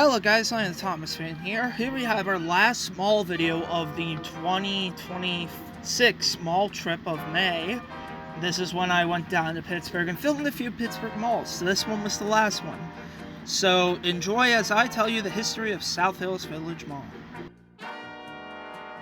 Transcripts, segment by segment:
Hello guys, I am Thomas Fan here. Here we have our last mall video of the 2026 mall trip of May. This is when I went down to Pittsburgh and filmed a few Pittsburgh malls. So this one was the last one. So enjoy as I tell you the history of South Hills Village Mall.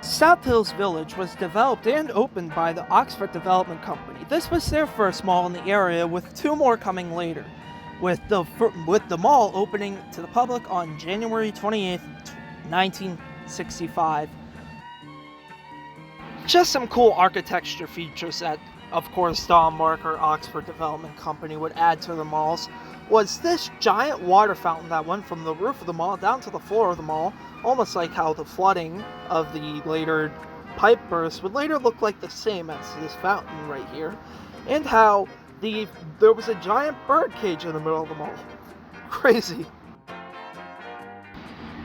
South Hills Village was developed and opened by the Oxford Development Company. This was their first mall in the area, with two more coming later, with the mall opening to the public on January 28th, 1965. Just some cool architecture features that, of course, Don Marker Oxford Development Company would add to the malls was this giant water fountain that went from the roof of the mall down to the floor of the mall, almost like how the flooding of the later pipe burst would later look like the same as this fountain right here, and how there was a giant bird cage in the middle of the mall. Crazy.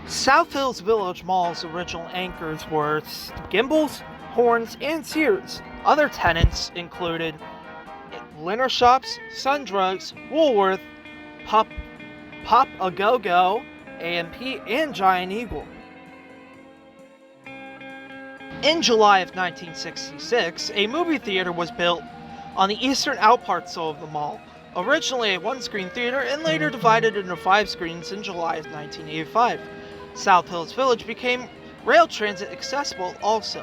South Hills Village Mall's original anchors were Gimbals, Horns, and Sears. Other tenants included Liner Shops, Sun Drugs, Woolworth, Pop A Go Go, A&P, and Giant Eagle. In July of 1966, a movie theater was built on the eastern outparcel of the mall, originally a one-screen theater and later divided into 5 screens in July of 1985. South Hills Village became rail transit accessible also.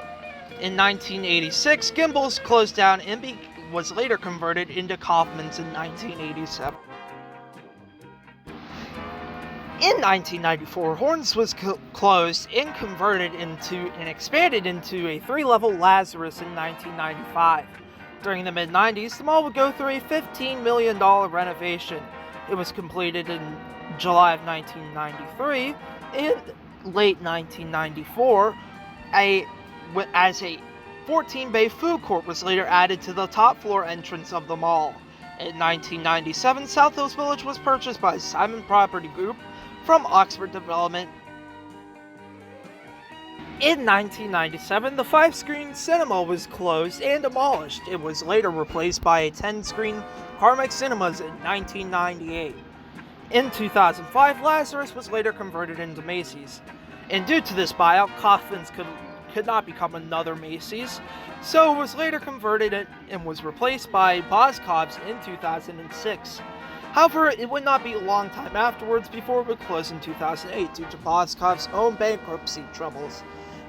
In 1986, Gimbals closed down and was later converted into Kaufman's in 1987. In 1994, Horns was closed and converted into and expanded into a 3-level Lazarus in 1995. During the mid-90s, the mall would go through a $15 million renovation. It was completed in July of 1993. In late 1994, as a 14-bay food court was later added to the top floor entrance of the mall. In 1997, South Hills Village was purchased by Simon Property Group from Oxford Development. In 1997, the 5-screen cinema was closed and demolished. It was later replaced by a 10-screen Carmack Cinemas in 1998. In 2005, Lazarus was later converted into Macy's. And due to this buyout, Kaufman's could not become another Macy's, so it was later converted and was replaced by Boscov's in 2006. However, it would not be a long time afterwards before it would close in 2008 due to Boscov's own bankruptcy troubles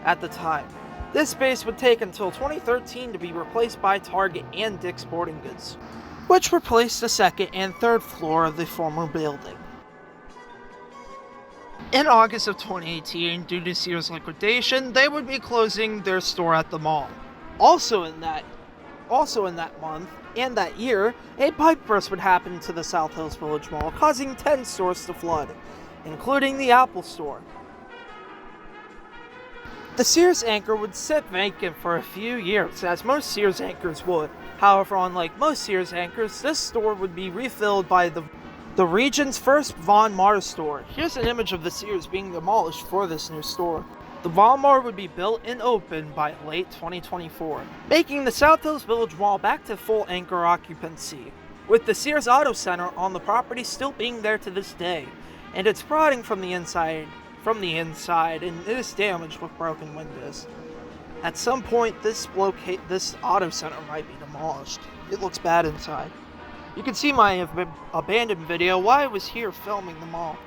at the time. This space would take until 2013 to be replaced by Target and Dick's Sporting Goods, which replaced the second and third floor of the former building. In August of 2018, due to Sears liquidation, they would be closing their store at the mall. Also in that month and that year, a pipe burst would happen to the South Hills Village Mall, causing 10 stores to flood, including the Apple Store. The Sears anchor would sit vacant for a few years, as most Sears anchors would. However, unlike most Sears anchors, this store would be refilled by the region's first Von Maur store. Here's an image of the Sears being demolished for this new store. The Von Maur would be built and opened by late 2024, making the South Hills Village Mall back to full anchor occupancy, with the Sears Auto Center on the property still being there to this day, and it's rotting from the inside, and it is damaged with broken windows. At some point, this auto center might be demolished. It looks bad inside. You can see my abandoned video while I was here filming the mall.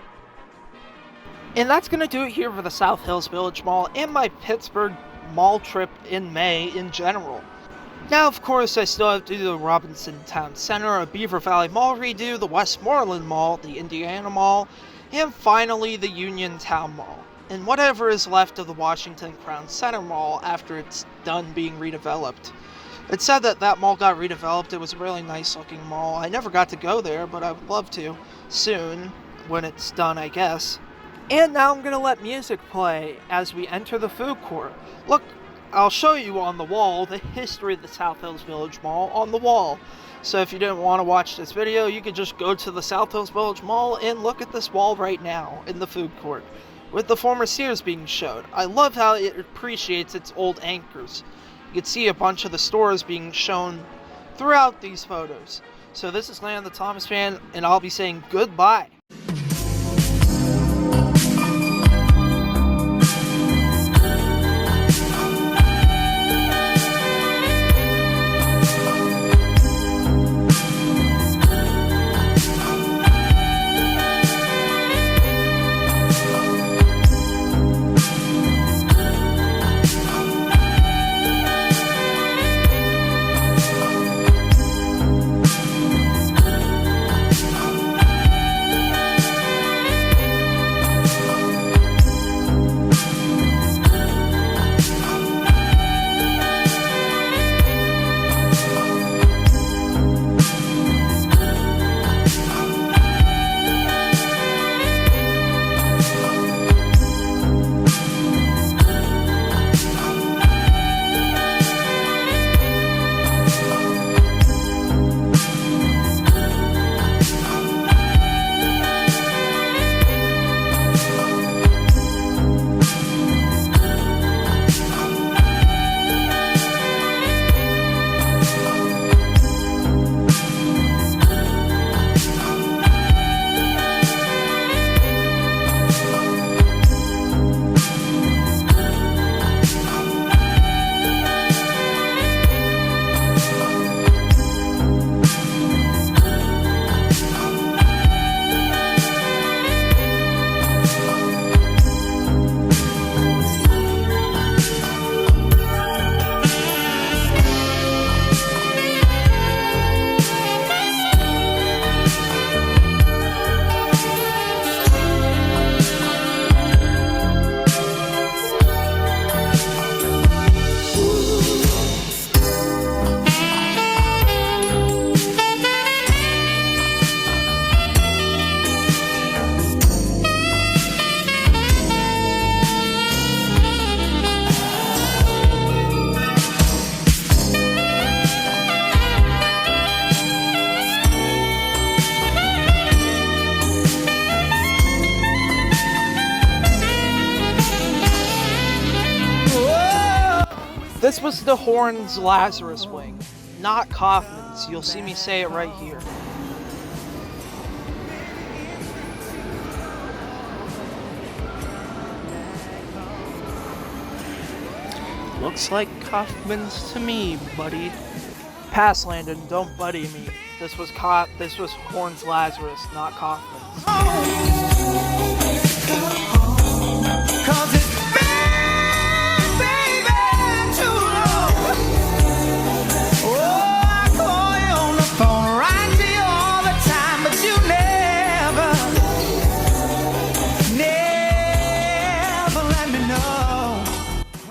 And that's going to do it here for the South Hills Village Mall and my Pittsburgh mall trip in May in general. Now, of course, I still have to do the Robinson Town Center, a Beaver Valley Mall redo, the Westmoreland Mall, the Indiana Mall, and finally the Uniontown Mall, and whatever is left of the Washington Crown Center Mall after it's done being redeveloped. It's said that mall got redeveloped. It was a really nice looking mall. I never got to go there, but I would love to soon when it's done, I guess. And now I'm going to let music play as we enter the food court. Look, I'll show you on the wall the history of the South Hills Village Mall on the wall. So if you didn't want to watch this video, you could just go to the South Hills Village Mall and look at this wall right now in the food court, with the former Sears being showed. I love how it appreciates its old anchors. You can see a bunch of the stores being shown throughout these photos. So this is Land the Thomas Fan, and I'll be saying goodbye. This was the Horns Lazarus wing, not Kaufman's. You'll see me say it right here. Looks like Kaufman's to me, buddy. Pass, Landon. Don't buddy me. This was Horns Lazarus, not Kaufman's. Cause it's been, baby, too long. Oh, I call you on the phone, right to you all the time, but you never let me know.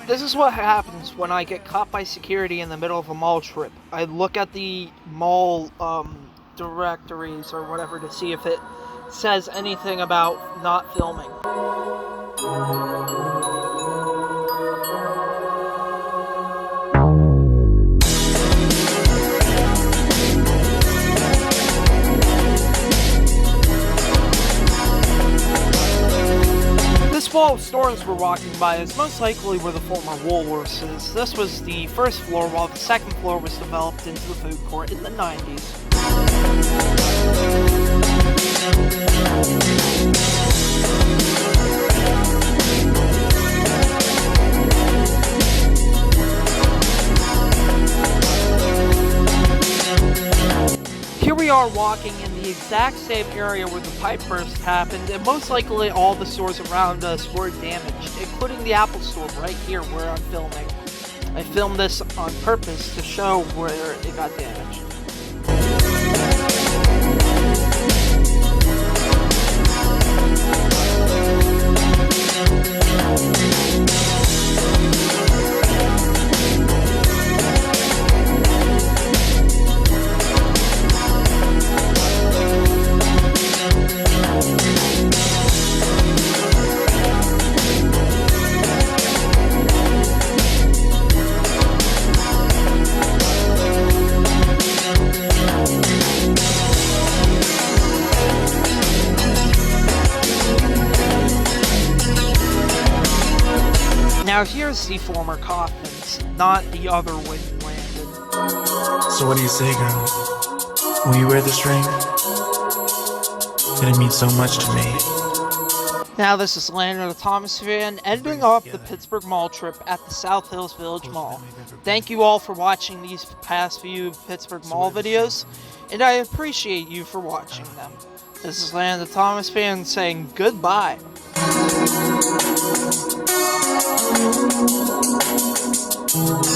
This is what happens when I get caught by security in the middle of a mall trip. I look at the mall directories or whatever to see if it says anything about not filming. This wall of stores we're walking by is most likely where the former Woolworths is. This was the first floor, while the second floor was developed into the food court in the 90s. Here we are walking in the exact same area where the pipe burst happened, and most likely all the stores around us were damaged, including the Apple store right here where I'm filming. I filmed this on purpose to show where it got damaged. Now here's the former Kaufman's, not the other wing Landon. So what do you say, girl? Will you wear this ring? It means so much to me. Now this is Landon the Thomas fan, ending off the Pittsburgh Mall trip at the South Hills Village Mall. Thank you all for watching these past few Pittsburgh Mall videos, and I appreciate you for watching them. This is Landon the Thomas fan saying goodbye. Thank you.